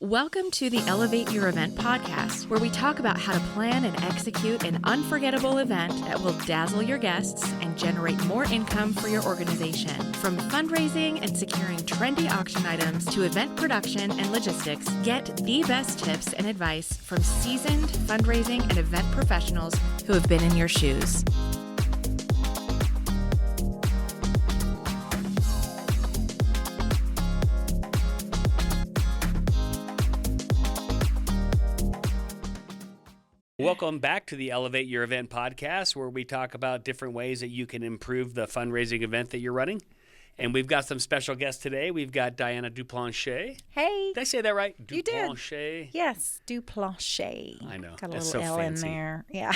Welcome to the Elevate Your Event podcast, where we talk about how to plan and execute an unforgettable event that will dazzle your guests and generate more income for your organization. From fundraising and securing trendy auction items to event production and logistics, get the best tips and advice from seasoned fundraising and event professionals who have been in your shoes. Welcome back to the Elevate Your Event podcast, where we talk about different ways that you can improve the fundraising event that you're running. And we've got some special guests today. We've got Diana Duplanche. Hey. Did I say that right? You did. Duplanche. Yes, Duplanche. I know. Got a That's little so L fancy. in there. Yeah.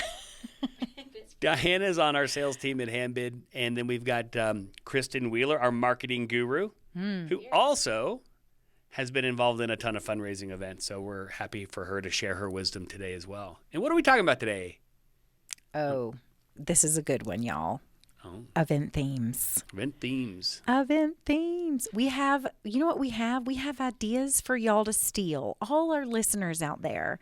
Diana's on our sales team at Handbid. And then we've got Kristen Wheeler, our marketing guru, who also has been involved in a ton of fundraising events. So we're happy for her to share her wisdom today as well. And what are we talking about today? Oh, this is a good one, y'all. Oh, Event themes. event themes. Event themes. We have, you know what we have? We have ideas for y'all to steal. All our listeners out there.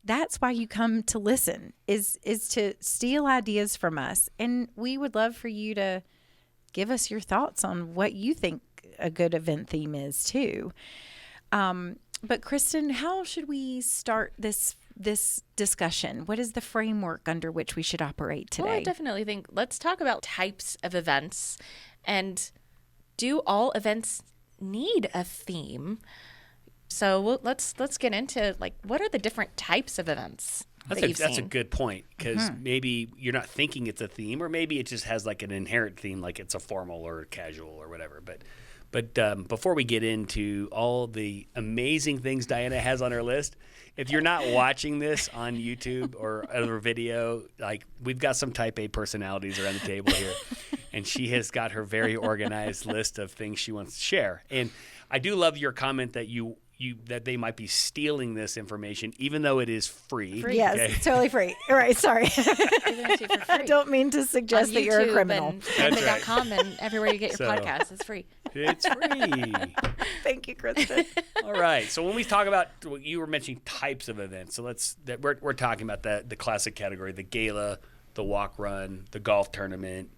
That's why you come to listen, is to steal ideas from us. And we would love for you to give us your thoughts on what you think a good event theme is too. But Kristen, how should we start this discussion? What is the framework under which we should operate today? Well, I definitely think let's talk about types of events, and do all events need a theme? So let's get into what are the different types of events that you've That's a seen? good point, because maybe you're not thinking it's a theme, or maybe it just has like an inherent theme, like it's a formal or casual or whatever. But before we get into all the amazing things Diana has on her list, if you're not watching this on YouTube or other video, like, we've got some type A personalities around the table here, and she has got her very organized list of things she wants to share. And I do love your comment that that they might be stealing this information, even though it is free. Yes, Okay? it's totally free. All right, sorry. Giving it to you for free. I don't mean to suggest On that you're a YouTube criminal. and That's right. handbid.com and everywhere you get your So- podcast. It's free. It's free. Thank you, Kristen. All right. So when we talk about, you were mentioning types of events. So we're talking about the classic category: the gala, the walk run, the golf tournament.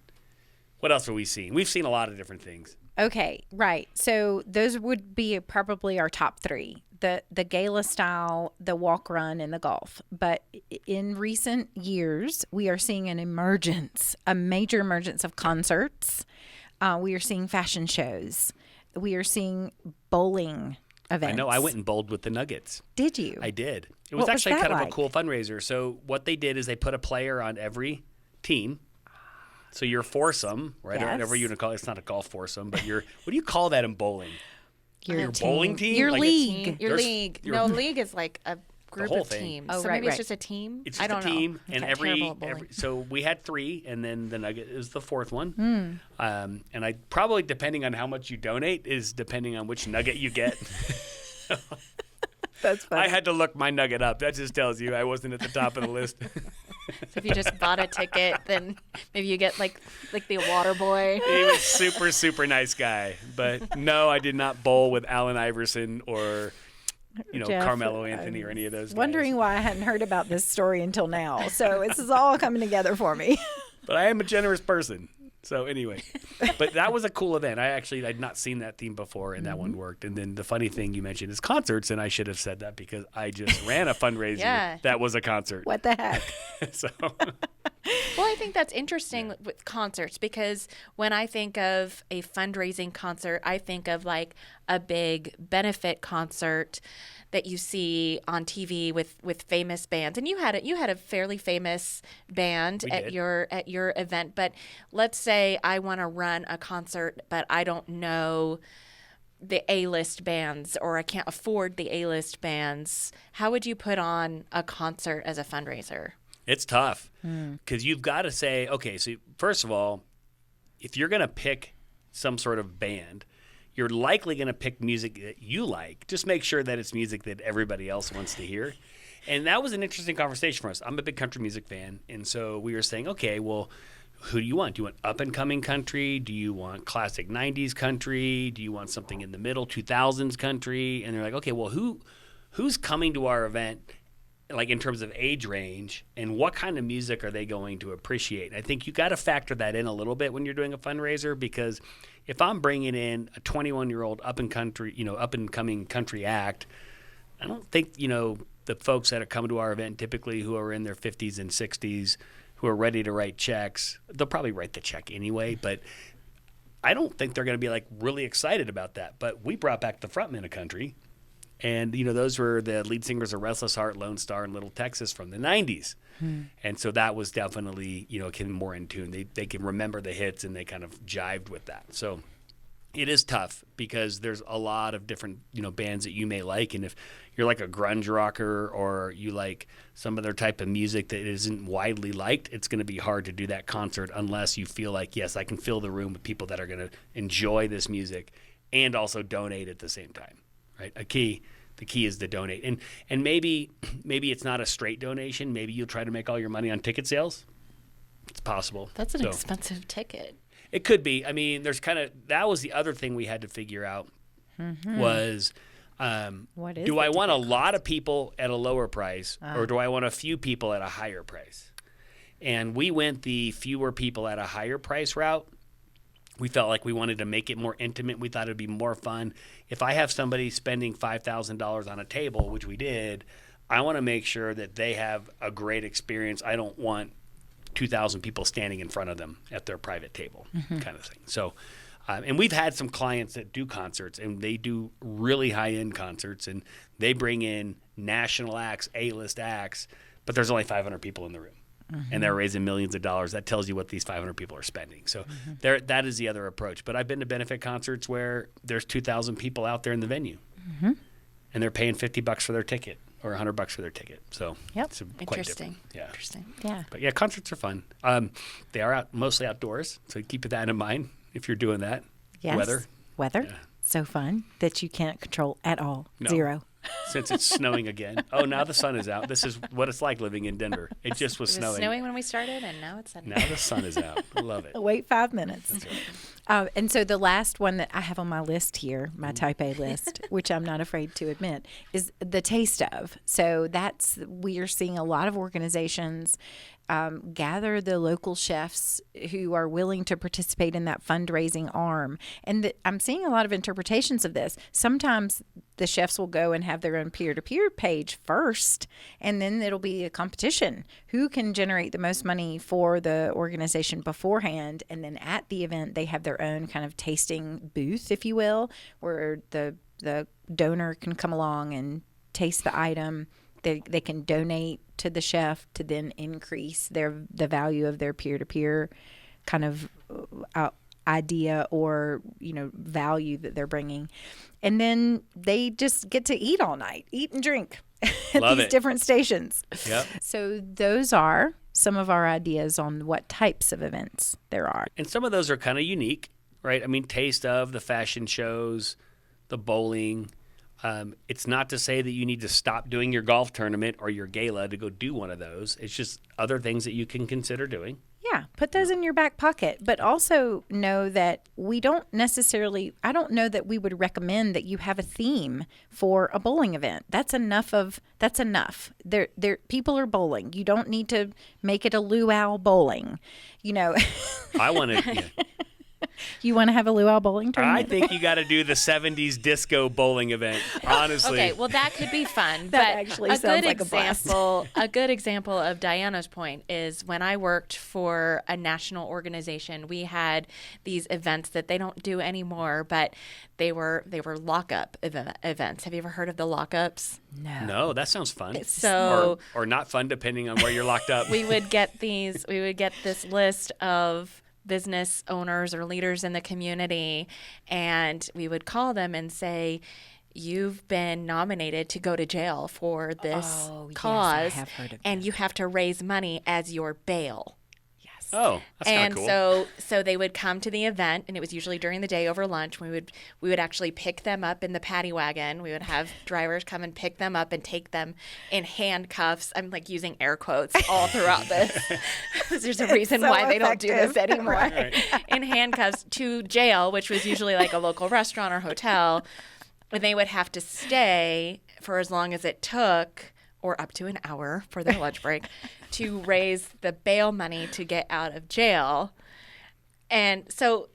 What else have we seen? We've seen a lot of different things. Okay, right. So those would be probably our top three: the gala style, the walk run, and the golf. But in recent years, we are seeing a major emergence of concerts. We are seeing fashion shows. We are seeing bowling events. I know. I went and bowled with the Nuggets. Did you? I did. It What was was actually that kind of a like? cool fundraiser. So what they did is they put a player on every team. So you're foursome, right? Or whatever Yes. you want to call it. It's not a golf foursome, but what do you call that in bowling? Your bowling team? Your Like a league. Your There's- league. you're- No, league is like a group whole of thing. teams. Oh, so right, maybe it's right. just a team. It's I just don't a team, know. and I'm terrible at bowling. so we had three, and then the Nugget is the fourth one. Hmm. And I probably, depending on how much you donate, is depending on which Nugget you get. That's funny. I had to look my Nugget up. That just tells you I wasn't at the top of the list. So if you just bought a ticket, then maybe you get like the water boy. He was super, super nice guy, but no, I did not bowl with Allen Iverson or Jeff, Carmelo Anthony or any of those guys. Wondering why I hadn't heard about this story until now. So this is all coming together for me. But I am a generous person. So anyway, but that was a cool event. I'd not seen that theme before, and that one worked. And then the funny thing you mentioned is concerts, and I should have said that because I just ran a fundraiser Yeah. that was a concert. What the heck? So Well, I think that's interesting with concerts, because when I think of a fundraising concert, I think of like a big benefit concert that you see on TV with famous bands. And you had a fairly famous band We at did. your event. But let's say I want to run a concert, but I don't know the A-list bands, or I can't afford the A-list bands. How would you put on a concert as a fundraiser? it's tough because you've got to say, okay, so first of all, if you're going to pick some sort of band, you're likely going to pick music that you like. Just make sure that it's music that everybody else wants to hear. And that was an interesting conversation for us. I'm a big country music fan. And so we were saying, okay, well, who do you want? Do you want up-and-coming country? Do you want classic 90s country? Do you want something in the middle, 2000s country? And they're like, okay, well, who's coming to our event, like in terms of age range, and what kind of music are they going to appreciate? And I think you got to factor that in a little bit when you're doing a fundraiser, because if I'm bringing in a 21-year-old up and coming country act, I don't think, the folks that are coming to our event typically who are in their 50s and 60s, who are ready to write checks, they'll probably write the check anyway, but I don't think they're going to be like really excited about that. But we brought back the frontmen of country. And, those were the lead singers of Restless Heart, Lone Star, and Little Texas from the 90s. And so that was definitely, getting more in tune. They can remember the hits, and they kind of jived with that. So it is tough because there's a lot of different, bands that you may like. And if you're like a grunge rocker or you like some other type of music that isn't widely liked, it's going to be hard to do that concert unless you feel like, yes, I can fill the room with people that are going to enjoy this music and also donate at the same time. Right? The key is to donate. And maybe it's not a straight donation. Maybe you'll try to make all your money on ticket sales. It's possible. That's an expensive ticket. It could be. I mean, that was the other thing we had to figure out was, do I want a lot of people at a lower price or do I want a few people at a higher price? And we went the fewer people at a higher price route. We felt like we wanted to make it more intimate. We thought it would be more fun. If I have somebody spending $5,000 on a table, which we did, I want to make sure that they have a great experience. I don't want 2,000 people standing in front of them at their private table kind of thing. So, and we've had some clients that do concerts, and they do really high-end concerts, and they bring in national acts, A-list acts, but there's only 500 people in the room. And they're raising millions of dollars. That tells you what these 500 people are spending. So that is the other approach. But I've been to benefit concerts where there's 2,000 people out there in the venue, and they're paying $50 for their ticket or $100 for their ticket. So it's quite different. Yeah. Interesting. Yeah. But yeah, concerts are fun. They are mostly outdoors, so keep that in mind if you're doing that. Yes. Weather. Yeah. So fun that you can't control at all. No. Zero. Since it's snowing again. Oh, now the sun is out. This is what it's like living in Denver. It just was snowing. It was snowing when we started, and now it's sunny. Now the sun is out. Love it. Wait 5 minutes. That's right. And so the last one that I have on my list here, my Type A list, which I'm not afraid to admit, is the taste of. So we are seeing a lot of organizations gather the local chefs who are willing to participate in that fundraising arm. And I'm seeing a lot of interpretations of this. Sometimes the chefs will go and have their own peer-to-peer page first, and then it'll be a competition. Who can generate the most money for the organization beforehand? And then at the event, they have their own kind of tasting booth, if you will, where the donor can come along and taste the item. They can donate to the chef to then increase the value of their peer-to-peer kind of idea or value that they're bringing, and then they just get to eat all night, eat and drink at these different stations. Yep. So those are some of our ideas on what types of events there are, and some of those are kind of unique, right? I mean, taste of the fashion shows, the bowling. It's not to say that you need to stop doing your golf tournament or your gala to go do one of those. It's just other things that you can consider doing. Yeah, put those in your back pocket, but also know that I don't know that we would recommend that you have a theme for a bowling event. That's enough. People are bowling. You don't need to make it a luau bowling, I want to... Yeah. You want to have a luau bowling tournament? I think you got to do the 70s disco bowling event, honestly. Okay, well, that could be fun. That actually sounds like a blast. A good example of Diana's point is when I worked for a national organization, we had these events that they don't do anymore, but they were lockup events. Have you ever heard of the lockups? No, that sounds fun. So or not fun, depending on where you're locked up. We would get this list of business owners or leaders in the community, and we would call them and say, you've been nominated to go to jail for this cause, yes, I have heard of and that. You have to raise money as your bail. Yes. Oh, that's kind of cool. And so they would come to the event, and it was usually during the day over lunch. We would actually pick them up in the paddy wagon. We would have drivers come and pick them up and take them in handcuffs. I'm like using air quotes all throughout this. There's a reason why they don't do this anymore. Right. In handcuffs to jail, which was usually like a local restaurant or hotel. And they would have to stay for as long as it took, or up to an hour for their lunch break, to raise the bail money to get out of jail. And so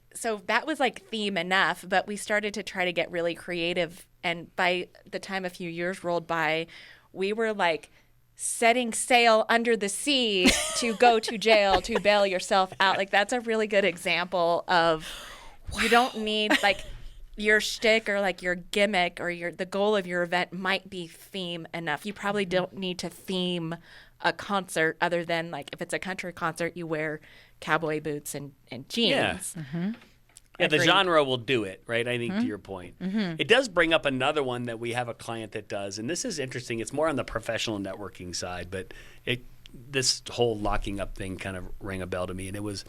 that was like theme enough, but we started to try to get really creative. And by the time a few years rolled by, we were like setting sail under the sea to go to jail to bail yourself out. Like, that's a really good example of you don't need like your shtick or like your gimmick or the goal of your event might be theme enough. You probably don't need to theme a concert other than like if it's a country concert, you wear cowboy boots and jeans. Yeah. Mm-hmm. Yeah, the Agreed. genre will do it, right? I think to your point. It does bring up another one that we have a client that does, and this is interesting. It's more on the professional networking side, but this whole locking up thing kind of rang a bell to me, and it was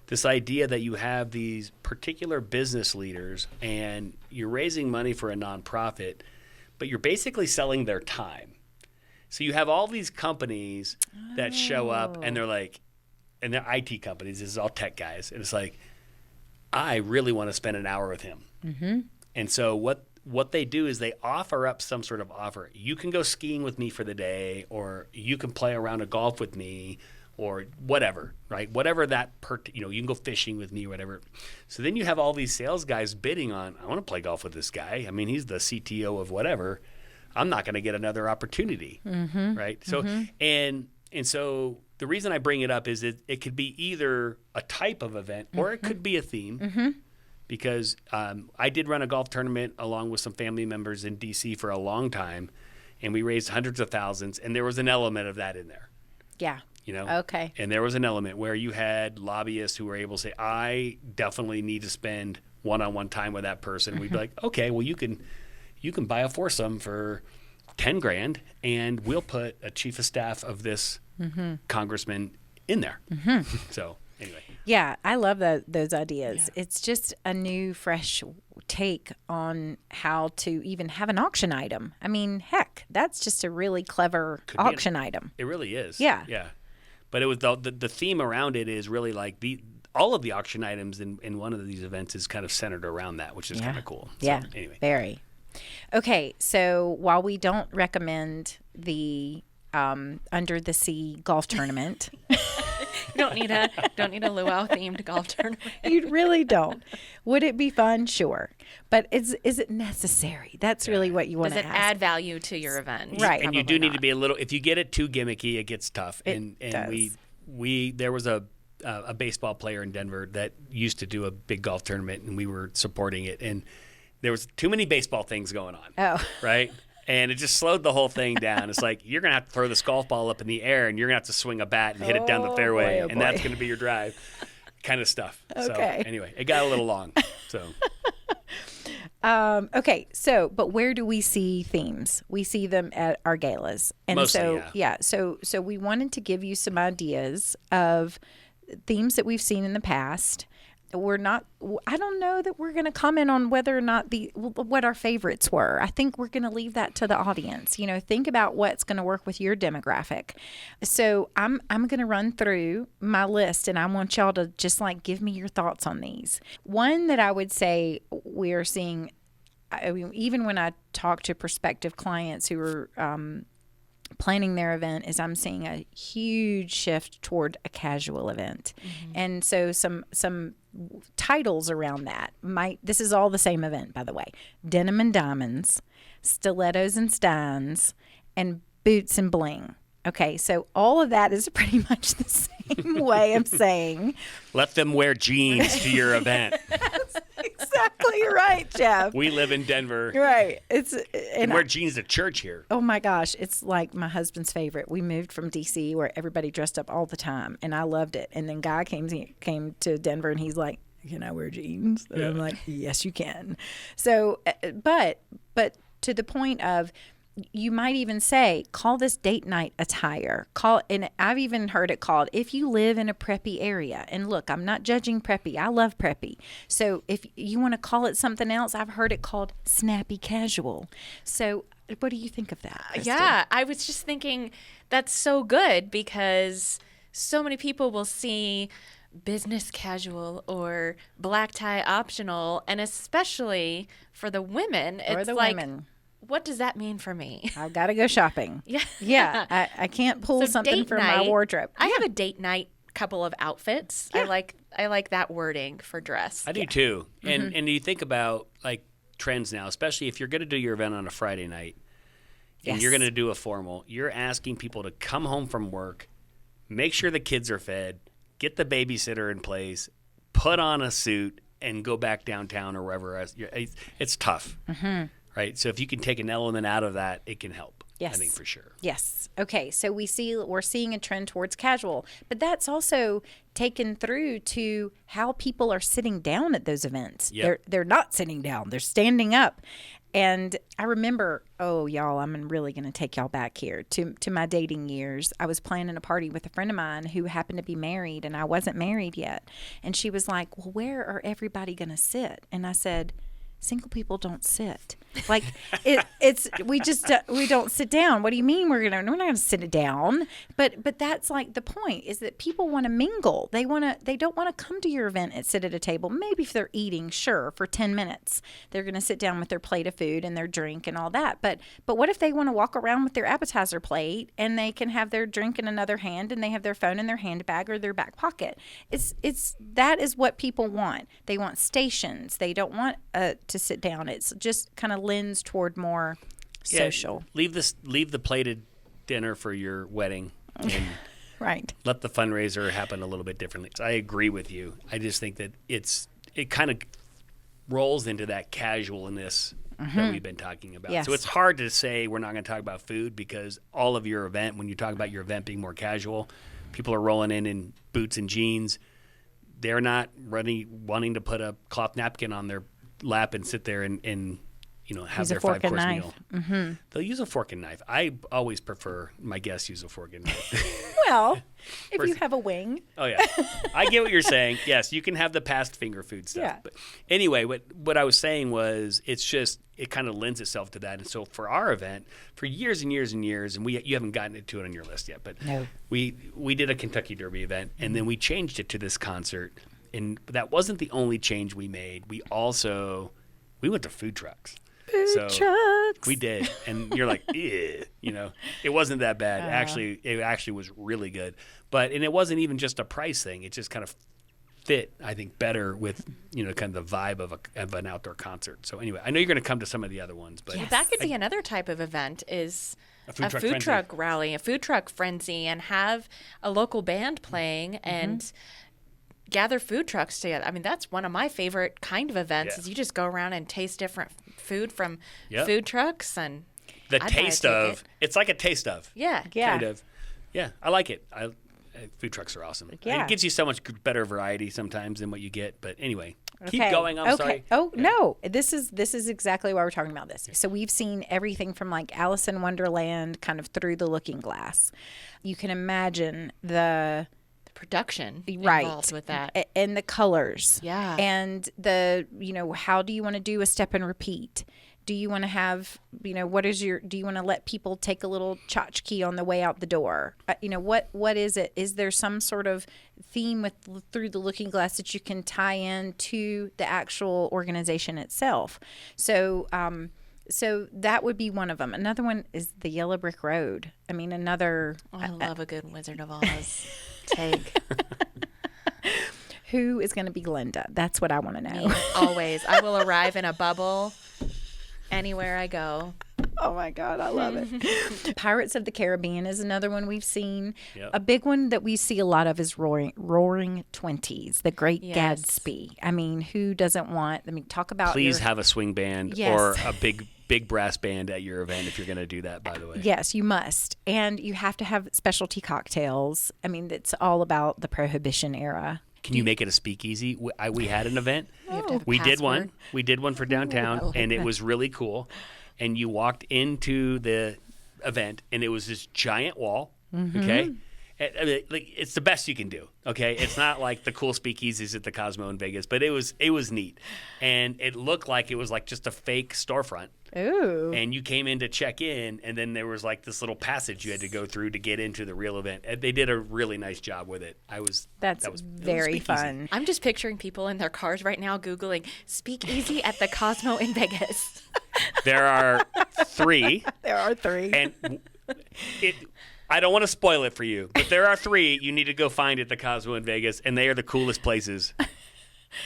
this idea that you have these particular business leaders and you're raising money for a nonprofit, but you're basically selling their time. So you have all these companies that show up and they're like, and they're IT companies, this is all tech guys, and it's like, I really want to spend an hour with him. Mm-hmm. And so what they do is they offer up some sort of offer. You can go skiing with me for the day, or you can play around a golf with me, or whatever, right? Whatever that, you can go fishing with me or whatever. So then you have all these sales guys bidding on, I want to play golf with this guy. I mean, he's the CTO of whatever. I'm not going to get another opportunity, right? So, and so the reason I bring it up is it could be either a type of event or it could be a theme. Because I did run a golf tournament along with some family members in D.C. for a long time, and we raised hundreds of thousands, and there was an element of that in there. Yeah. Okay. And there was an element where you had lobbyists who were able to say, I definitely need to spend one-on-one time with that person. We'd be like, okay, well, you can buy a foursome for $10,000, and we'll put a chief of staff of this congressman in there. So anyway. Yeah, I love those ideas. Yeah. It's just a new, fresh take on how to even have an auction item. I mean, heck, that's just a really clever auction item. It really is. Yeah. Yeah. But it was the theme around it is really like all of the auction items in one of these events is kind of centered around that, which is kind of cool. So, yeah. Anyway. Very. Okay. So while we don't recommend the under the sea golf tournament. You don't need a luau themed golf tournament. You really don't. Would it be fun? Sure. But is it necessary? That's really what you want to ask. Does it add value to your event? Right. And you do need to be a little, if you get it too gimmicky, it gets tough. And does. there was a baseball player in Denver that used to do a big golf tournament, and we were supporting it, and there was too many baseball things going on. Oh. Right? And it just slowed the whole thing down. It's like, you're going to have to throw this golf ball up in the air, and you're going to have to swing a bat and hit it down the fairway, and that's going to be your drive kind of stuff. Okay. So anyway, it got a little long. So. Okay. So, but where do we see themes? We see them at our galas. And mostly, so we wanted to give you some ideas of themes that we've seen in the past. I don't know that we're going to comment on whether or not what our favorites were. I think we're going to leave that to the audience. Think about what's going to work with your demographic. So I'm going to run through my list, and I want y'all to just give me your thoughts on these. One that I would say we are seeing, even when I talk to prospective clients who are planning their event, is I'm seeing a huge shift toward a casual event. And so some titles around that this is all the same event, by the way: denim and diamonds, stilettos and steins, and boots and bling. Okay, so all of that is pretty much the same way of saying, let them wear jeans to your event. That's exactly right, Jeff. We live in Denver. Right. And wear jeans to church here. Oh my gosh, it's like my husband's favorite. We moved from DC where everybody dressed up all the time, and I loved it. And then Guy came to Denver, and he's like, "Can I wear jeans?" And I'm like, "Yes, you can." So, but to the point of, you might even say, call this date night attire. And I've even heard it called, if you live in a preppy area. And look, I'm not judging preppy. I love preppy. So if you want to call it something else, I've heard it called snappy casual. So what do you think of that, Kristen? Yeah, I was just thinking that's so good, because so many people will see business casual or black tie optional, and especially for the women, it's women. What does that mean for me? I've got to go shopping. Yeah. I can't pull something from my wardrobe. I have a date night couple of outfits. I like that wording for dress. I do too. And you think about like trends now, especially if you're going to do your event on a Friday night and you're going to do a formal, you're asking people to come home from work, make sure the kids are fed, get the babysitter in place, put on a suit, and go back downtown or wherever else. It's tough. Right? So if you can take an element out of that, it can help. Yes. I think for sure. Yes. Okay. So we're seeing a trend towards casual, but that's also taken through to how people are sitting down at those events. Yep. They're not sitting down. They're standing up. And I remember, y'all, I'm really going to take y'all back here to my dating years. I was planning a party with a friend of mine who happened to be married, and I wasn't married yet. And she was like, well, where are everybody going to sit? And I said, single people don't sit. Like we don't sit down. What do you mean we're not going to sit it down? But that's like the point is that people want to mingle. They don't want to come to your event and sit at a table. Maybe if they're eating, sure, for 10 minutes, they're going to sit down with their plate of food and their drink and all that. But what if they want to walk around with their appetizer plate and they can have their drink in another hand and they have their phone in their handbag or their back pocket? That is what people want. They want stations. They don't want to sit down. It's just kind of lends toward more social. Leave the plated dinner for your wedding and right. Let the fundraiser happen a little bit differently. So I agree with you. I just think that it kind of rolls into that casualness that we've been talking about. Yes. So it's hard to say we're not going to talk about food because all of your event, when you talk about your event being more casual, people are rolling in boots and jeans. They're not wanting to put a cloth napkin on their lap and sit there and have use their a fork 5-course and meal. Mm-hmm. They'll use a fork and knife. I always prefer my guests use a fork and knife. Well, if you have a wing. Oh yeah, I get what you're saying. Yes, you can have the past finger food stuff. Yeah. But anyway, what I was saying was it kind of lends itself to that. And so for our event, for years and years and years, and you haven't gotten to it on your list yet, but no. we did a Kentucky Derby event, and then we changed it to this concert. And that wasn't the only change we made. We went to food trucks. Food trucks. We did. And you're like, ew, it wasn't that bad. It actually was really good. And it wasn't even just a price thing. It just kind of fit, I think, better with, kind of the vibe of an outdoor concert. So anyway, I know you're going to come to some of the other ones, but yes. That could be another type of event is a food truck rally, a food truck frenzy, and have a local band playing and gather food trucks together. I mean, that's one of my favorite kind of events is you just go around and taste different food from food trucks and it's like a taste of. Yeah. Kind of. Yeah, I like it. Food trucks are awesome. Yeah. It gives you so much better variety sometimes than what you get. But anyway, keep going. I'm sorry. Oh, no. This is exactly why we're talking about this. So we've seen everything from like Alice in Wonderland kind of through the looking glass. You can imagine the production involved with that. And the colors. Yeah. And how do you want to do a step and repeat? Do you want to have, do you want to let people take a little tchotchke on the way out the door? What is it? Is there some sort of theme through the looking glass that you can tie in to the actual organization itself? So that would be one of them. Another one is the Yellow Brick Road. I mean, I love a good Wizard of Oz take. Who is going to be Glinda? That's what I want to know. Me, always. I will arrive in a bubble anywhere I go. Oh my God, I love it. Pirates of the Caribbean is another one we've seen. Yep. A big one that we see a lot of is Roaring Twenties, The Great Gatsby. I mean, who doesn't want? Talk about. Please have a swing band or a big brass band at your event if you're going to do that. By the way, yes, you must, and you have to have specialty cocktails. I mean, it's all about the Prohibition era. Can you make it a speakeasy? We had an event. We did one. We did one for downtown, and it was really cool. And you walked into the event, and it was this giant wall. Okay, it's the best you can do. Okay, it's not like the cool speakeasies at the Cosmo in Vegas, but it was neat, and it looked like it was like just a fake storefront. Ooh. And you came in to check in, and then there was like this little passage you had to go through to get into the real event. And they did a really nice job with it. That's very fun. I'm just picturing people in their cars right now Googling speakeasy at the Cosmo in Vegas. There are 3. There are 3. And I don't want to spoil it for you, but there are 3 you need to go find at the Cosmo in Vegas, and they are the coolest places.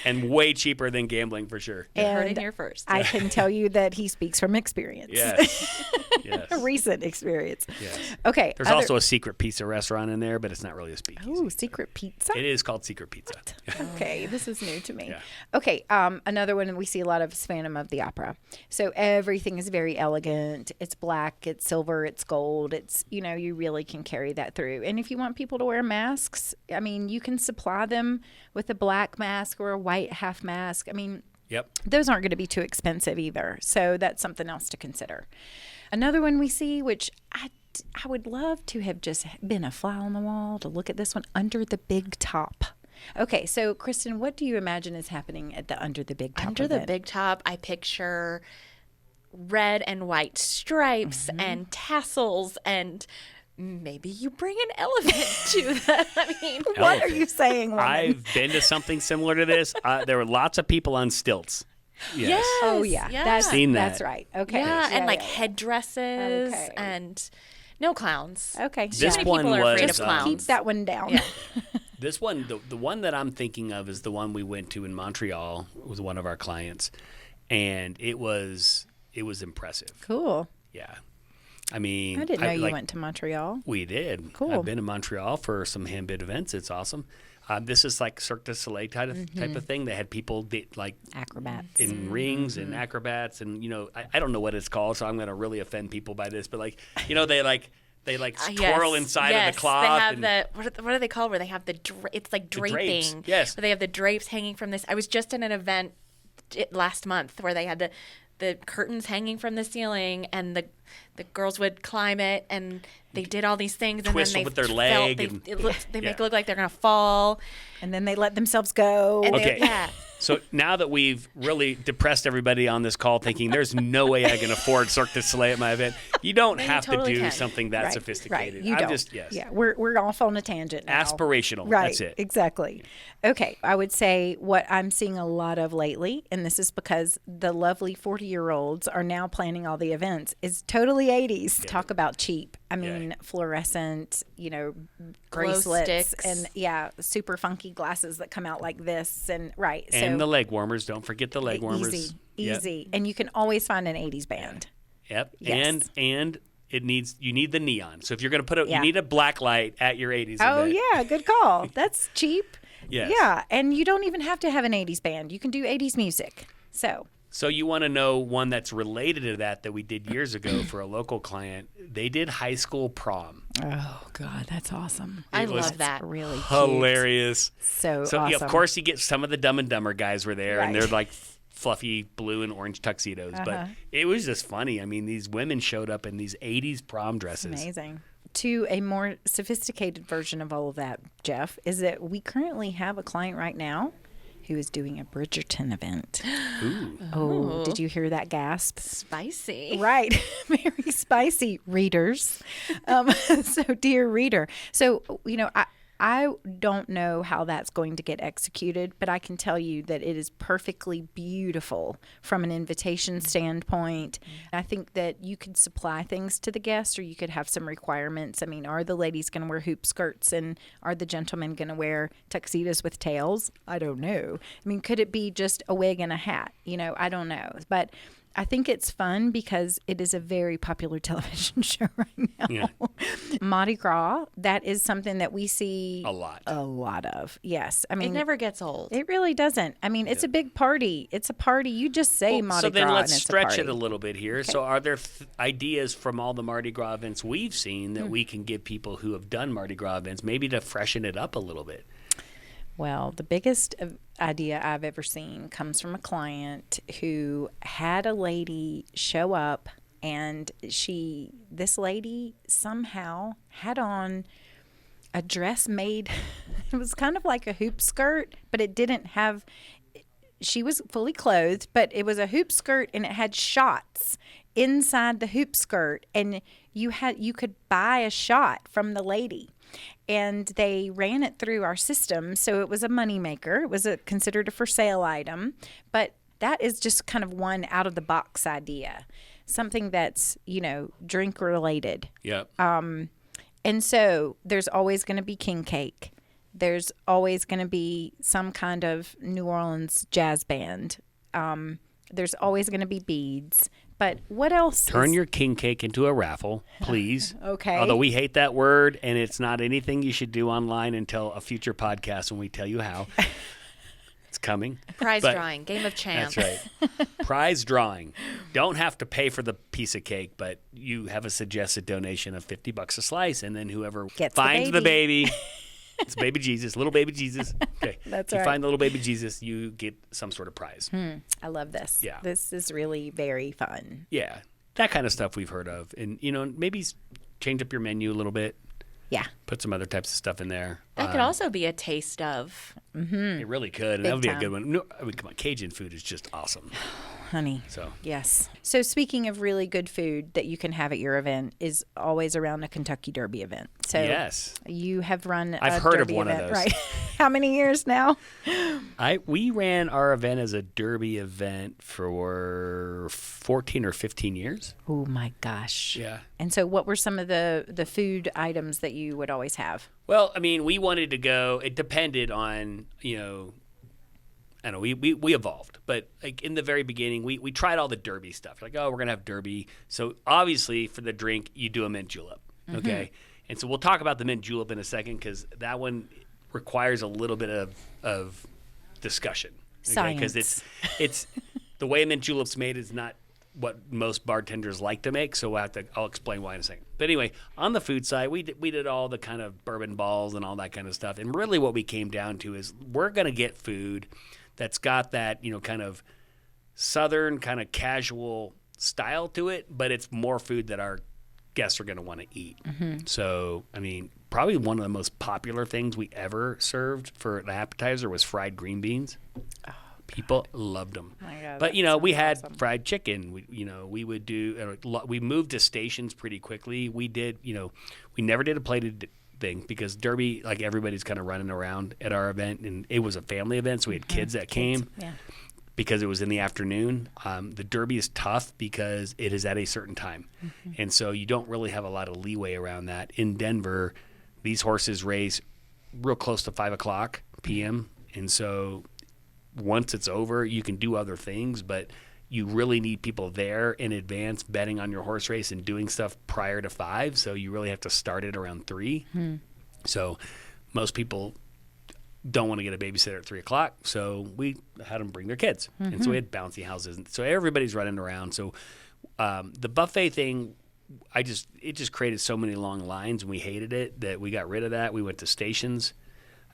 And way cheaper than gambling for sure. You heard And it here first. I can tell you that he speaks from experience. Yes. Yes. A recent experience. Yes. Okay. There's also a secret pizza restaurant in there, but it's not really a speakeasy. Ooh, secret pizza. It is called Secret Pizza. Okay, this is new to me. Yeah. Okay, another one we see a lot of is Phantom of the Opera. So everything is very elegant. It's black, it's silver, it's gold. It's, you really can carry that through. And if you want people to wear masks, I mean, you can supply them with a black mask or a white half mask. I mean, Yep. those aren't going to be too expensive either. So that's something else to consider. Another one we see, which I would love to have just been a fly on the wall to look at this one, Under the Big Top. Okay, so Kristen, what do you imagine is happening at the Under the Big Top Under the event? Big Top, I picture red and white stripes and tassels, and maybe you bring an elephant to that. I mean, What are you saying, woman? I've been to something similar to this. There were lots of people on stilts. Yes. Oh yeah, yes. Seen that. That's right. Okay. Yeah, and like yeah. headdresses Okay. and no clowns. Okay. This Many one people are afraid was, of clowns. Keep that one down. Yeah. This one, the one that I'm thinking of is the one we went to in Montreal with one of our clients, and it was impressive. Cool. Yeah. I mean, I didn't know you went to Montreal. We did. Cool. I've been to Montreal for some Handbid events. It's awesome. This is like Cirque du Soleil type of thing. They had people like Acrobats. in rings and acrobats, and I don't know what it's called, so I'm going to really offend people by this, but they twirl inside of the cloth. They have and what are they called? Where they have it's like draping. drapes, yes. Where they have the drapes hanging from this. I was just in an event last month where they had the curtains hanging from the ceiling, and the girls would climb it, and they did all these things, and Twist then they with their felt- leg They, and- they make Yeah. it look like they're gonna fall. And then they let themselves go. And Okay. yeah. So now that we've really depressed everybody on this call thinking there's no way I can afford Cirque du Soleil at my event, you don't No, you have totally to do can. something that Right, sophisticated. Right. You I'm don't. just, yes. Yeah, we're off on a tangent now. Aspirational. Right. That's it. Exactly. Okay. I would say what I'm seeing a lot of lately, and this is because the lovely 40-year-olds are now planning all the events, is totally 80s. Talk about cheap. I mean, fluorescent, bracelets sticks. and super funky glasses that come out like this and right. And so the leg warmers. Don't forget the leg warmers. Easy. And you can always find an 80s band. Yep. Yes. And you need the neon. So if you're going to put Yeah. you need a black light at your 80s Oh event. yeah, good call. That's cheap. Yes. Yeah, and you don't even have to have an 80s band. You can do 80s music. So you want to know one that's related to that we did years ago for a local client. They did high school prom. Oh God, that's awesome. I was love that. Really cute. Hilarious. So Yeah, awesome. of course you get some of the Dumb and Dumber guys were there, and Right. they're like fluffy blue and orange tuxedos. But it was just funny. I mean, these women showed up in these 80s prom dresses. Amazing. To a more sophisticated version of all of that, Jeff, is that we currently have a client right now who is doing a Bridgerton event. Ooh. Oh, did you hear that gasp? Spicy. Right. Very spicy, readers. So, dear reader. So, I don't know how that's going to get executed, but I can tell you that it is perfectly beautiful from an invitation standpoint. I think that you could supply things to the guests, or you could have some requirements. I mean, are the ladies going to wear hoop skirts, and are the gentlemen going to wear tuxedos with tails? I don't know. I mean, could it be just a wig and a hat? I don't know. But I think it's fun because it is a very popular television show right now. Yeah. Mardi Gras, that is something that we see A lot. of. Yes. I It mean, never gets old. it really doesn't. I mean, it's a big party. It's a party. You just say Mardi So Gras. then let's and it's stretch a it a party. little bit here. So are there ideas from all the Mardi Gras events we've seen that we can give people who have done Mardi Gras events maybe to freshen it up a little bit? Well, the biggest idea I've ever seen comes from a client who had a lady show up, and this lady somehow had on a dress made, it was kind of like a hoop skirt, but it didn't have, she was fully clothed, but it was a hoop skirt and it had shots inside the hoop skirt, and you could buy a shot from the lady. And they ran it through our system, so it was a moneymaker. It was considered a for sale item, but that is just kind of one out of the box idea, something that's drink related. Yep. And so there's always going to be king cake. There's always going to be some kind of New Orleans jazz band. There's always going to be beads. But what else? Turn your king cake into a raffle, please. Okay. Although we hate that word, and it's not anything you should do online until a future podcast when we tell you how. It's coming. Prize drawing, game of champs. That's right. Prize drawing. Don't have to pay for the piece of cake, but you have a suggested donation of $50 a slice, and then whoever finds the baby, it's baby Jesus, little baby Jesus. Okay. That's right. right. You find the little baby Jesus, you get some sort of prize. I love this. Yeah. This is really very fun. Yeah. That kind of stuff we've heard of. And, maybe change up your menu a little bit. Yeah. Put some other types of stuff in there. That could also be a taste of. It really could. And Big that would be time. a good one. No, I mean, come on. Cajun food is just awesome. Honey. So. Yes. So speaking of really good food that you can have at your event is always around a Kentucky Derby event. So Yes. you have run I've heard of Derby one of event, those. right? How many years now? We ran our event as a Derby event for 14 or 15 years. Oh my gosh. Yeah. And so what were some of the food items that you would always have? Well, I mean, we wanted to go. It depended on, I don't know, we evolved. But like in the very beginning, we tried all the Derby stuff. Like, oh, we're going to have Derby. So obviously for the drink, you do a mint julep. Okay. And so we'll talk about the mint julep in a second because that one requires a little bit of discussion. Okay? Because it's the way a mint julep's made is not what most bartenders like to make, so I'll explain why in a second. But anyway, on the food side, we did all the kind of bourbon balls and all that kind of stuff. And really what we came down to is we're going to get food that's got that, kind of southern kind of casual style to it, but it's more food that our guests are going to want to eat. So, I mean, probably one of the most popular things we ever served for the appetizer was fried green beans. People loved them. Oh my God, but, that we sounds had awesome. fried chicken. We would do, we moved to stations pretty quickly. We did, we never did a plated thing because Derby, like everybody's kind of running around at our event, and it was a family event, so we had kids that came Yeah. because it was in the afternoon. The Derby is tough because it is at a certain time. And so you don't really have a lot of leeway around that. In Denver, these horses race real close to 5 o'clock p.m. And so once it's over, you can do other things, but you really need people there in advance betting on your horse race and doing stuff prior to 5. So you really have to start it around 3. So most people don't want to get a babysitter at 3 o'clock. So we had them bring their kids. And so we had bouncy houses. And so everybody's running around. So the buffet thing, it just created so many long lines, and we hated it that we got rid of that. We went to stations,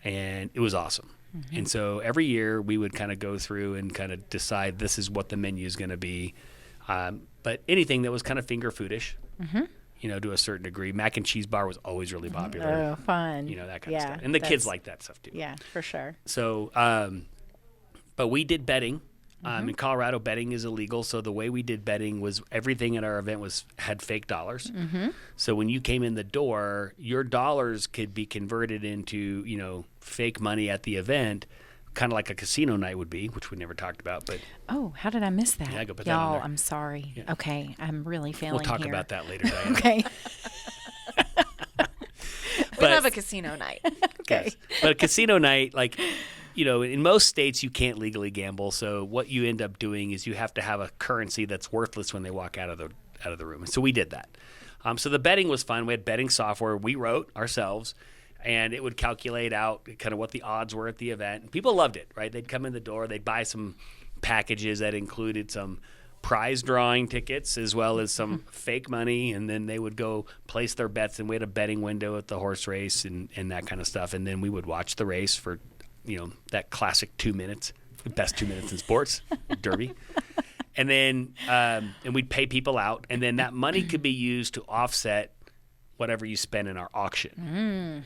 and it was awesome. And so every year we would kind of go through and kind of decide this is what the menu is going to be. But anything that was kind of finger foodish, to a certain degree. Mac and cheese bar was always really popular. Oh, fun. That kind of stuff. And the kids like that stuff too. Yeah, for sure. So, but we did betting. In Colorado, betting is illegal. So the way we did betting was everything at our event had fake dollars. So when you came in the door, your dollars could be converted into, fake money at the event, kind of like a casino night would be, which we never talked about. But Oh, how did I miss that? Yeah, go put that on Y'all, there. I'm sorry. Yeah. Okay, I'm really failing we'll talk here. about that later, Diana. Okay. We'll have a casino night. Okay. Yes. But a casino night, like, in most states you can't legally gamble. So what you end up doing is you have to have a currency that's worthless when they walk out of the room. So we did that. So the betting was fun. We had betting software we wrote ourselves, and it would calculate out kind of what the odds were at the event. And people loved it, right? They'd come in the door, they'd buy some packages that included some prize drawing tickets as well as some fake money, and then they would go place their bets, and we had a betting window at the horse race and that kind of stuff. And then we would watch the race for, that classic 2 minutes, the best 2 minutes in sports, Derby. And then and we'd pay people out, and then that money could be used to offset whatever you spend in our auction.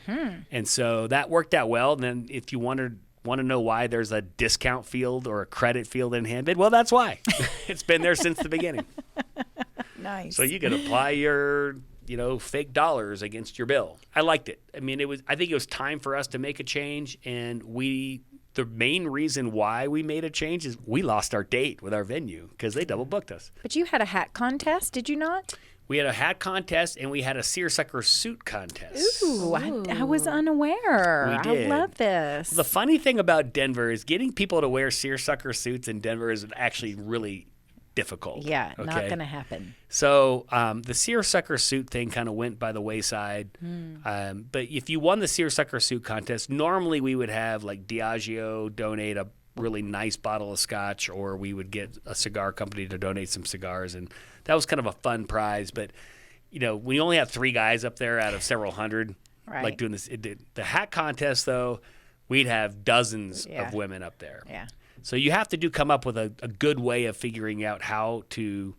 And so that worked out well. And then if you wanted Want to know why there's a discount field or a credit field in Handbid? Well, that's why. It's been there since the beginning. Nice. So you can apply your, fake dollars against your bill. I liked it. I mean, I think it was time for us to make a change, and the main reason why we made a change is we lost our date with our venue because they double booked us. But you had a hat contest, did you not? We had a hat contest and we had a seersucker suit contest. Ooh, I was unaware. We did. I love this. The funny thing about Denver is getting people to wear seersucker suits in Denver is actually really difficult. Yeah, okay? not going to happen. So the seersucker suit thing kind of went by the wayside. But if you won the seersucker suit contest, normally we would have like Diageo donate a really nice bottle of scotch, or we would get a cigar company to donate some cigars, and that was kind of a fun prize. But we only have 3 guys up there out of several hundred, Right. like doing this. The hat contest, though, we'd have dozens of women up there. Yeah. So you have to come up with a good way of figuring out how to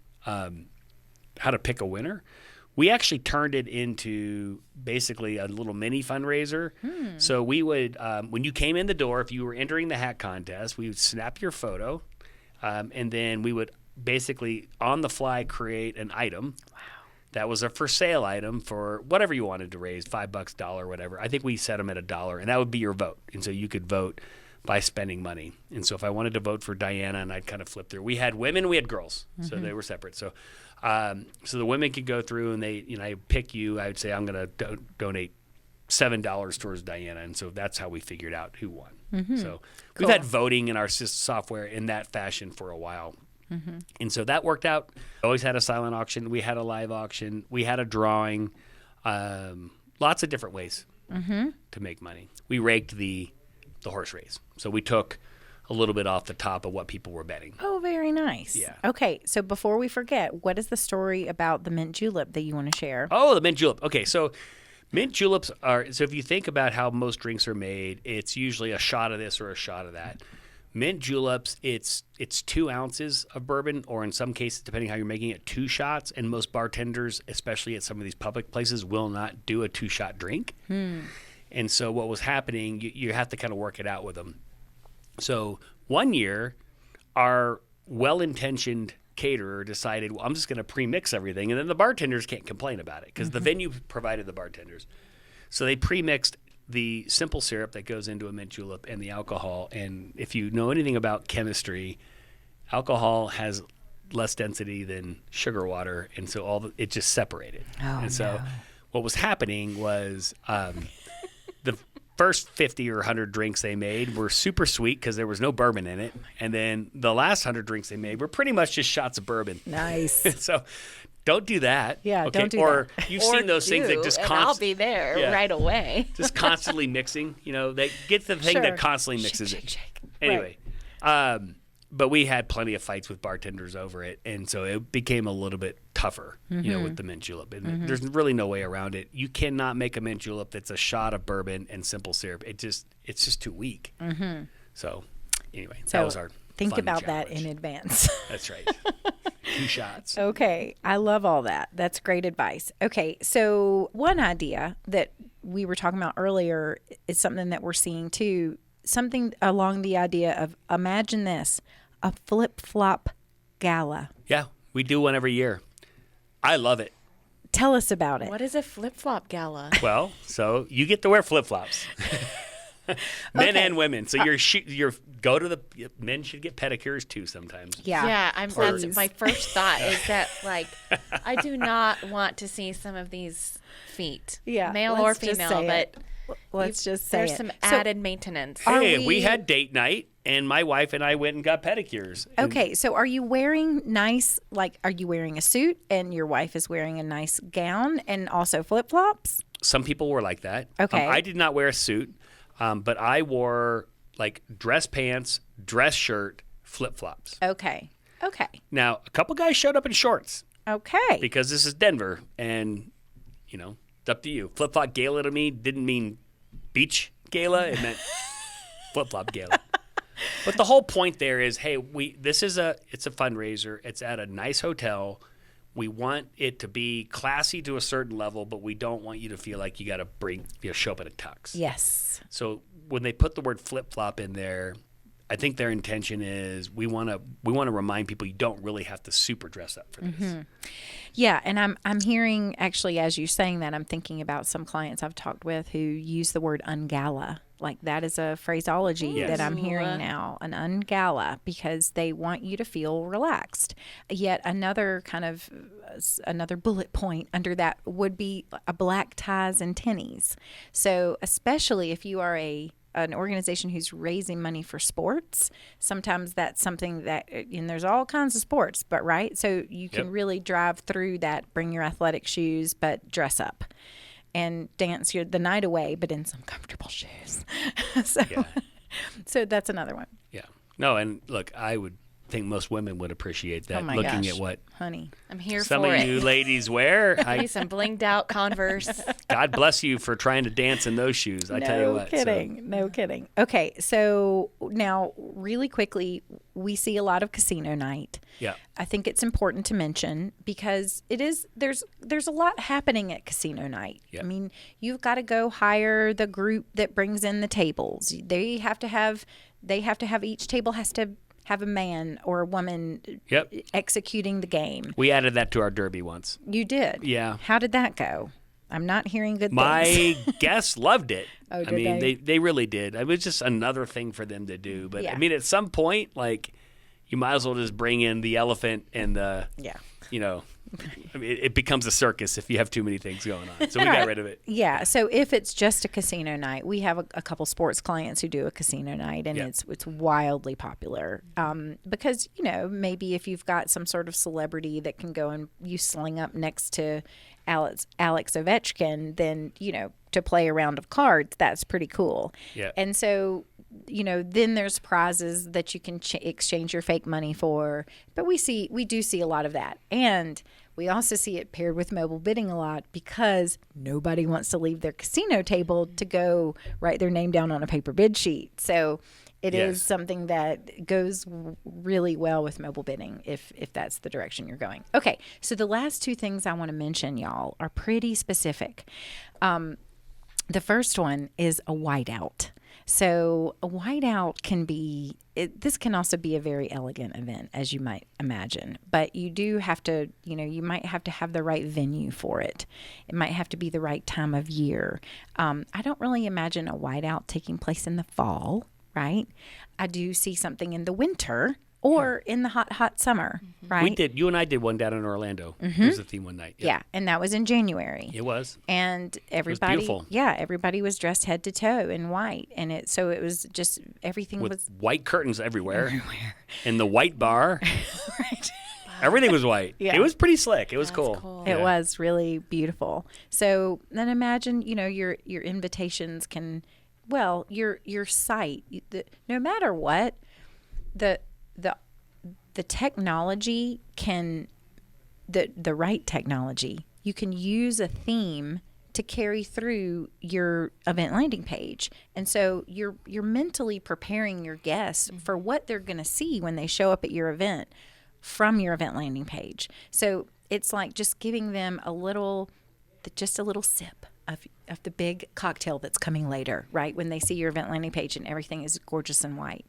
pick a winner. We actually turned it into basically a little mini fundraiser. So we would, when you came in the door, if you were entering the hat contest, we would snap your photo, and then we would basically on the fly create an item. Wow. That was a for sale item for whatever you wanted to raise, $5, $1, whatever. I think we set them at $1, and that would be your vote. And so you could vote by spending money. And so if I wanted to vote for Diana, and I'd kind of flip through. We had women, we had girls, so they were separate. So so the women could go through and they, I pick you. I would say I'm going to donate $7 towards Diana, and so that's how we figured out who won. So we've had voting in our software in that fashion for a while. And so that worked out. Always had a silent auction. We had a live auction. We had a drawing. Lots of different ways to make money. We raked the horse race. So we took a little bit off the top of what people were betting. Oh, very nice. Yeah. Okay, so before we forget, what is the story about the mint julep that you want to share? Oh, the mint julep. Okay, so mint juleps so if you think about how most drinks are made, it's usually a shot of this or a shot of that. Mint juleps, it's 2 ounces of bourbon, or in some cases, depending how you're making it, 2 shots. And most bartenders, especially at some of these public places, will not do a 2-shot drink. And so what was happening, you have to kind of work it out with them. So one year, our well-intentioned caterer decided, well, I'm just going to pre-mix everything, and then the bartenders can't complain about it because the venue provided the bartenders. So they pre-mixed the simple syrup that goes into a mint julep and the alcohol. And if you know anything about chemistry, alcohol has less density than sugar water, and so it just separated. So what was happening was the first 50 or 100 drinks they made were super sweet because there was no bourbon in it, and then the last 100 drinks they made were pretty much just shots of bourbon. Nice. So don't do that. Yeah, okay? don't do or that. You've seen those things that just and I'll be there right away. just constantly mixing. They get the thing that constantly mixes shake. it. Anyway, but we had plenty of fights with bartenders over it, and so it became a little bit tougher, with the mint julep. And there's really no way around it. You cannot make a mint julep that's a shot of bourbon and simple syrup. It's just too weak. So anyway, that was our think fun about challenge. that in advance. That's right. 2 shots. Okay, I love all that. That's great advice. Okay, so one idea that we were talking about earlier is something that we're seeing too, something along the idea of, imagine this, a flip-flop gala. Yeah, we do one every year. I love it. Tell us about it. What is a flip-flop gala? Well, so you get to wear flip-flops. Men and women. So men should get pedicures too sometimes. Yeah. That's my first thought is that I do not want to see some of these feet. Yeah, Male or let's just female, say but it. Let's just say there's it. some So- added maintenance. Hey, we had date night, and my wife and I went and got pedicures. And Okay, so are you wearing are you wearing a suit and your wife is wearing a nice gown and also flip-flops? some people were like that. Okay. I did not wear a suit, but I wore dress pants, dress shirt, flip-flops. Okay. Now, a couple guys showed up in shorts Okay. because this is Denver, and, it's up to you. Flip-flop gala to me didn't mean beach gala. It meant flip-flop gala. But the whole point there is, hey, it's a fundraiser. It's at a nice hotel. We want it to be classy to a certain level, but we don't want you to feel like you got to show up in a tux. Yes. So when they put the word flip-flop in there, I think their intention is we want to remind people you don't really have to super dress up for this. Yeah, and I'm hearing, actually, as you're saying that, I'm thinking about some clients I've talked with who use the word ungala. Like, that is a phraseology that I'm hearing now, an ungala, because they want you to feel relaxed. Yet another bullet point under that would be a black ties and tennies. So especially if you are an organization who's raising money for sports, sometimes that's something that, and there's all kinds of sports, but right? So you can really drive through that, bring your athletic shoes, but dress up and dance the night away, but in some comfortable shoes. So that's another one. Yeah. No, and look, I would think most women would appreciate that. Oh my looking gosh, at what honey, I'm here some for of it. you ladies wear. Maybe some blinged out Converse. God bless you for trying to dance in those shoes. I tell you what. No kidding. Okay, so now really quickly, we see a lot of casino night. Yeah. I think it's important to mention because there's a lot happening at casino night. Yeah. I mean, you've got to go hire the group that brings in the tables. They have to have each table has to have a man or a woman executing the game. We added that to our derby once. You did? Yeah. How did that go? I'm not hearing good things. My guests loved it. Oh, I mean, did they really did. It was just another thing for them to do. But Yeah. I mean, at some point, like, you might as well just bring in the elephant and the, I mean, it becomes a circus if you have too many things going on. So we got rid of it. Yeah. So if it's just a casino night, we have a couple sports clients who do a casino night, and it's wildly popular. Because maybe if you've got some sort of celebrity that can go and you sling up next to Alex Ovechkin, then to play a round of cards, that's pretty cool. Yeah. And so then there's prizes that you can exchange your fake money for. But we do see a lot of that. And we also see it paired with mobile bidding a lot because nobody wants to leave their casino table to go write their name down on a paper bid sheet. So it is something that goes really well with mobile bidding if that's the direction you're going. Okay, so the last two things I want to mention, y'all, are pretty specific. The first one is a whiteout. So a whiteout this can also be a very elegant event, as you might imagine. But you do have to, you might have to have the right venue for it. It might have to be the right time of year. I don't really imagine a whiteout taking place in the fall, right? I do see something in the winter or in the hot summer, right? You and I did one down in Orlando. It was the theme one night. Yeah, and that was in January. It was. And everybody, beautiful. Yeah, everybody was dressed head to toe in white, and it was just everything with white curtains everywhere, and the white bar. right. Everything was white. Yeah. It was pretty slick. It was cool. It was really beautiful. So then imagine, your invitations can, your site, no matter what, the technology can, the right technology, you can use a theme to carry through your event landing page. And so you're mentally preparing your guests for what they're going to see when they show up at your event from your event landing page. So it's like just giving them just a little sip of the big cocktail that's coming later, right? When they see your event landing page and everything is gorgeous and white,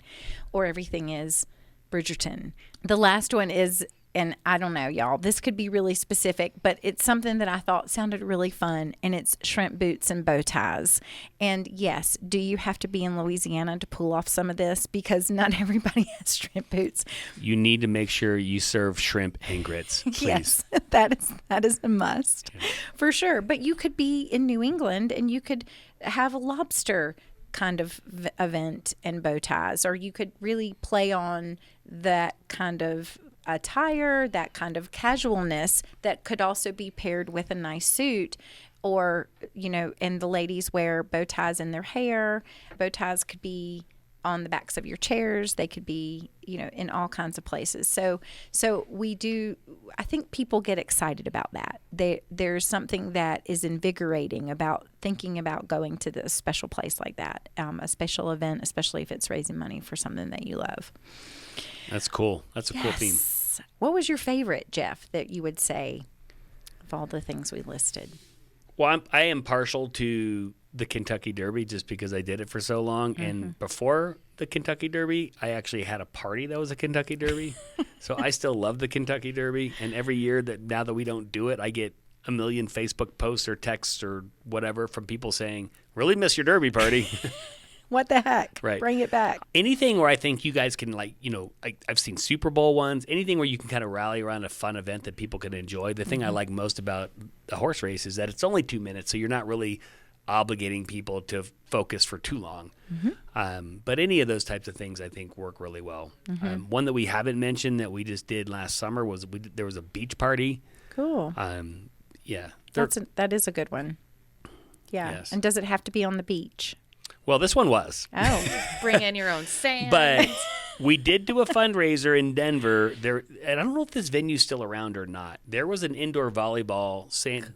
or everything is Bridgerton. The last one is, and I don't know, y'all, this could be really specific, but it's something that I thought sounded really fun, and it's shrimp boots and bow ties. And yes, do you have to be in Louisiana to pull off some of this? Because not everybody has shrimp boots. You need to make sure you serve shrimp and grits, please. Yes, that is a must, for sure. But you could be in New England and you could have a lobster kind of event and bow ties, or you could really play on that kind of attire, that kind of casualness that could also be paired with a nice suit. Or, and the ladies wear bow ties in their hair. Bow ties could be on the backs of your chairs. They could be, in all kinds of places. So I think people get excited about that. There's something that is invigorating about thinking about going to the special place like that, a special event, especially if it's raising money for something that you love. That's cool. That's a cool theme. Yes. What was your favorite, Jeff, that you would say of all the things we listed? Well, I am partial to the Kentucky Derby just because I did it for so long. And before the Kentucky Derby, I actually had a party that was a Kentucky Derby. So I still love the Kentucky Derby. And every year now that we don't do it, I get a million Facebook posts or texts or whatever from people saying, really miss your Derby party. What the heck? Right. Bring it back. Anything where I think you guys can, I've seen Super Bowl ones, anything where you can kind of rally around a fun event that people can enjoy. The thing I like most about the horse race is that it's only 2 minutes, so you're not really obligating people to focus for too long. But any of those types of things I think work really well. One that we haven't mentioned that we just did last summer was there was a beach party. Cool. Yeah. That is a good one. Yeah. Yes. And does it have to be on the beach? Well, this one was. Oh. Bring in your own sand. But we did do a fundraiser in Denver. And I don't know if this venue's still around or not. There was an indoor volleyball,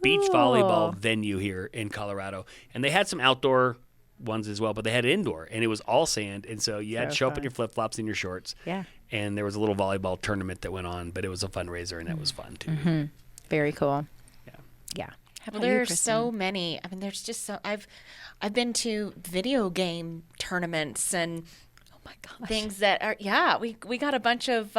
beach volleyball venue here in Colorado. And they had some outdoor ones as well, but they had indoor. And it was all sand. And so you had to show up in your flip-flops and your shorts. Yeah. And there was a little volleyball tournament that went on, but it was a fundraiser, and that was fun, too. Very cool. Yeah. Yeah. Well, there are so many. I mean, there's just so I've been to video game tournaments and things that are we got a bunch of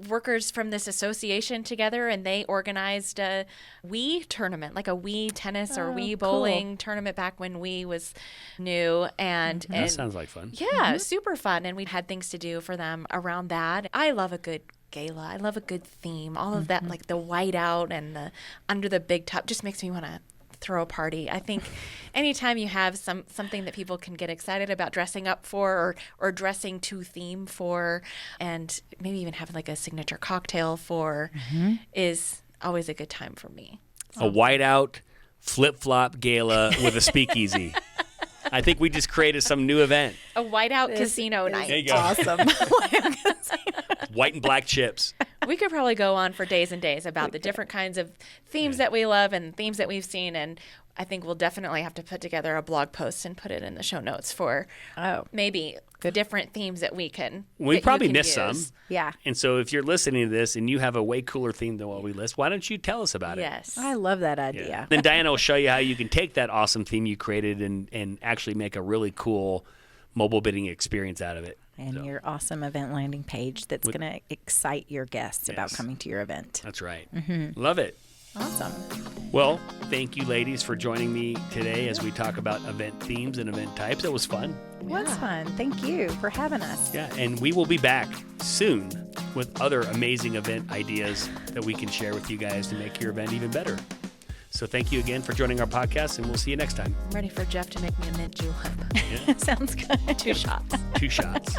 workers from this association together, and they organized a Wii tournament, like a Wii tennis or Wii bowling tournament back when Wii was new. And That sounds like fun. Yeah, super fun. And we had things to do for them around that. I love a good gala. I love a good theme. All of that, like the whiteout and the under the big top, just makes me want to throw a party. I think anytime you have something that people can get excited about dressing up for or dressing to theme for, and maybe even have like a signature cocktail for, is always a good time for me. A whiteout flip-flop gala with a speakeasy. I think we just created some new event. A whiteout casino night. There you go. Awesome. White and black chips. We could probably go on for days and days about the different kinds of themes that we love and themes that we've seen. And I think we'll definitely have to put together a blog post and put it in the show notes for maybe different themes that we can. We probably missed some. Yeah. And so if you're listening to this and you have a way cooler theme than what we list, why don't you tell us about it? Yes. I love that Yeah. idea. Then Diana will show you how you can take that awesome theme you created and actually make a really cool mobile bidding experience out of it. And your awesome event landing page that's going to excite your guests about coming to your event. That's right. Love it. Awesome. Well, thank you, ladies, for joining me today as we talk about event themes and event types. It was fun. It was fun. Thank you for having us. Yeah, and we will be back soon with other amazing event ideas that we can share with you guys to make your event even better. So thank you again for joining our podcast, and we'll see you next time. I'm ready for Jeff to make me a mint julep. Sounds good. 2 shots. 2 shots.